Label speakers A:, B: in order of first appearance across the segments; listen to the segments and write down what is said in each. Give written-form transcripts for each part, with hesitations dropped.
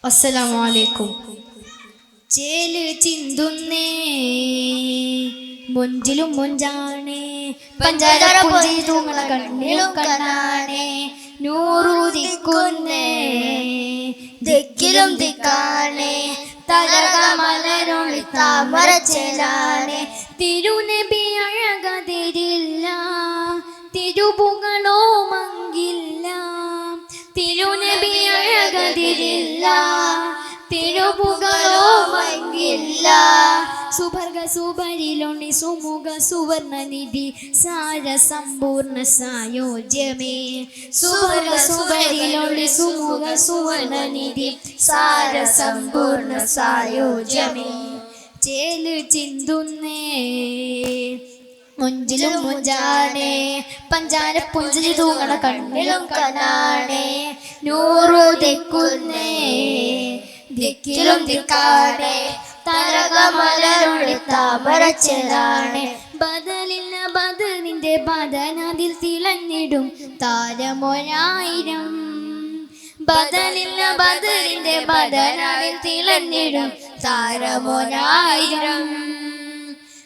A: അസ്സലാമു അലൈക്കും. ചേല് ചിന്തുന്നേ മൊഞ്ചിലും മൊഞ്ചാണേ, പഞ്ചാര പുഞ്ചി തൂങ്ങണ കണ്ണിലും കണ്ണാണേ, നൂറുദിക്കുന്നേ ദിക്കിലും ദിക്കാണേ, തരകമലരൊളി താമരച്ചേലാണേ, തിരുനബി അഴകതിരില്ല, തിരുപുകളോ മങ്ങില്ല, തിരുനബി അഴകതിരില്ല, തിരുപുകളോ മങ്ങില്ല, സുഭർഗ സുഭരിലൊണി സുമുഖ സുവർണ നിധി സാര സമ്പൂർണ്ണ സായോജ്യമേ, സുഭർഗ സുഭരിലൊണി സുമുഖ സുവർണ നിധി സാര സമ്പൂർണ്ണ സായോജ്യമേ, ചേല് ചിന്തുന്നേ മൊഞ്ചിലും മൊഞ്ചാണേ, പഞ്ചാര പുഞ്ചിരി തൂങ്ങണ കണ്ണിലും കണ്ണാണേ, നൂറുദിക്കുന്നേ ദിക്കിലും ദിക്കാണേ, തരകമലരൊളി താമരച്ചേലാണേ, ബദലില്ല ബദലിന്റെ ബദനതിൽ തിളഞ്ഞിടും താരമൊരായിരം, ബദലില്ല ബദലിന്റെ ബദനതിൽ തിളഞ്ഞിടും താരമൊരായിരം,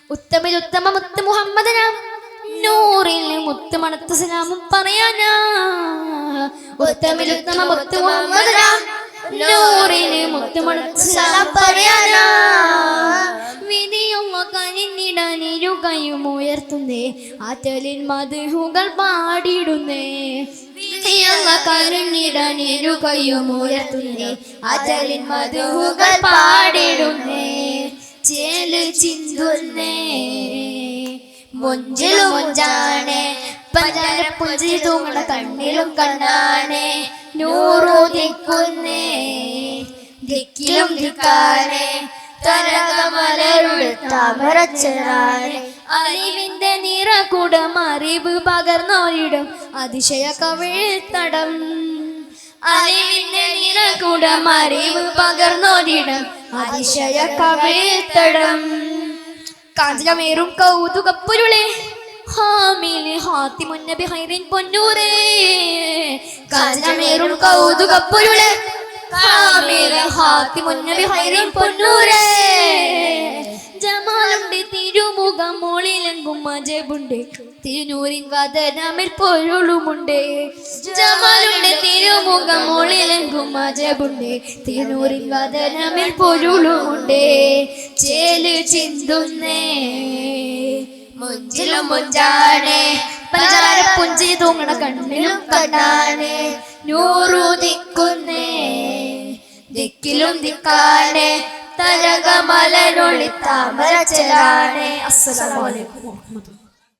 A: ഉത്തമിൽ ഉത്തമ മുത്ത് മുഹമ്മദനാം, നൂറിൽ മുത്ത് മണത്ത് സലാമും പറയാനാ, ഉത്തമിൽ ഉത്തമ മുത്ത് മുഹമ്മദനാം, നൂറിൽ മുത്ത് മണത്ത് സലാം പറയാനാ, വിധിയുള്ള കനിഞ്ഞിടാൻ ഇരുകയും ഉയർത്തുന്നേ, ആറ്റലിൻ മധുഹുകൾ പാടിടുന്നേ, വിധിയുള്ള കനിഞ്ഞിടാൻ ഇരുകയും ഉയർത്തുന്നേ, ആറ്റലിൻ മധുഹുകൾ പാടിടുന്നേ, ചേല് ചിന്തുന്നേ മൊഞ്ചിലും മൊഞ്ചാണേ, പഞ്ചാര പുഞ്ചിരി തൂങ്ങണ കണ്ണിലും കണ്ണാണേ, നൂറുദിക്കുന്നേ ദിക്കിലും ദിക്കാണേ, തരകമലരുളി താമരച്ചേലാണേ, അറിവിന്റെ നിറകുടം അറിവ് പകർന്നോരിടും അതിശയ കവിഴ്ത്തടം, അറിവിന്റെ നിറകുടം അറിവ് പകർന്നോരിടം അതിശയ കവിഴ്ത്തടം, കാഞ്ചനമേറും കൗതുകപ്പൊരുളെ ഹാമിലെ ഹാത്തിമുൻ നബി ഹൈറിൻ പൊന്നൂറേ, കാഞ്ചനമേറും കൗതുകപ്പൊരുളെ ഹാമിലെ ഹാത്തിമുൻ നബി ഹൈറിൻ പൊന്നൂറേ, ജമാലുണ്ട് തിരുമുഖം മോളിലെങ്കും മജബുണ്ട്, തിരുനൂറിൻ വദനമിൽ പൊരുളുമുണ്ട്, ജമാലുണ്ട് തിരുമുഖം മോളിലെങ്കും മജബുണ്ട്, തിരുനൂറിൻ വദനമിൽ പൊരുളുമുണ്ട്, ചേല് ചിന്തുന്നേ മൊഞ്ചിലും മൊഞ്ചാണേ, പഞ്ചാര പുഞ്ചിരി തൂങ്ങണ കണ്ണിലും കണ്ണാണേ, നൂറുദിക്കുന്നേ ദിക്കിലും ദിക്കാണേ, തരകമലരൊളി താമരച്ചേലാണേ. അസ്സലാമു അലൈക്കും.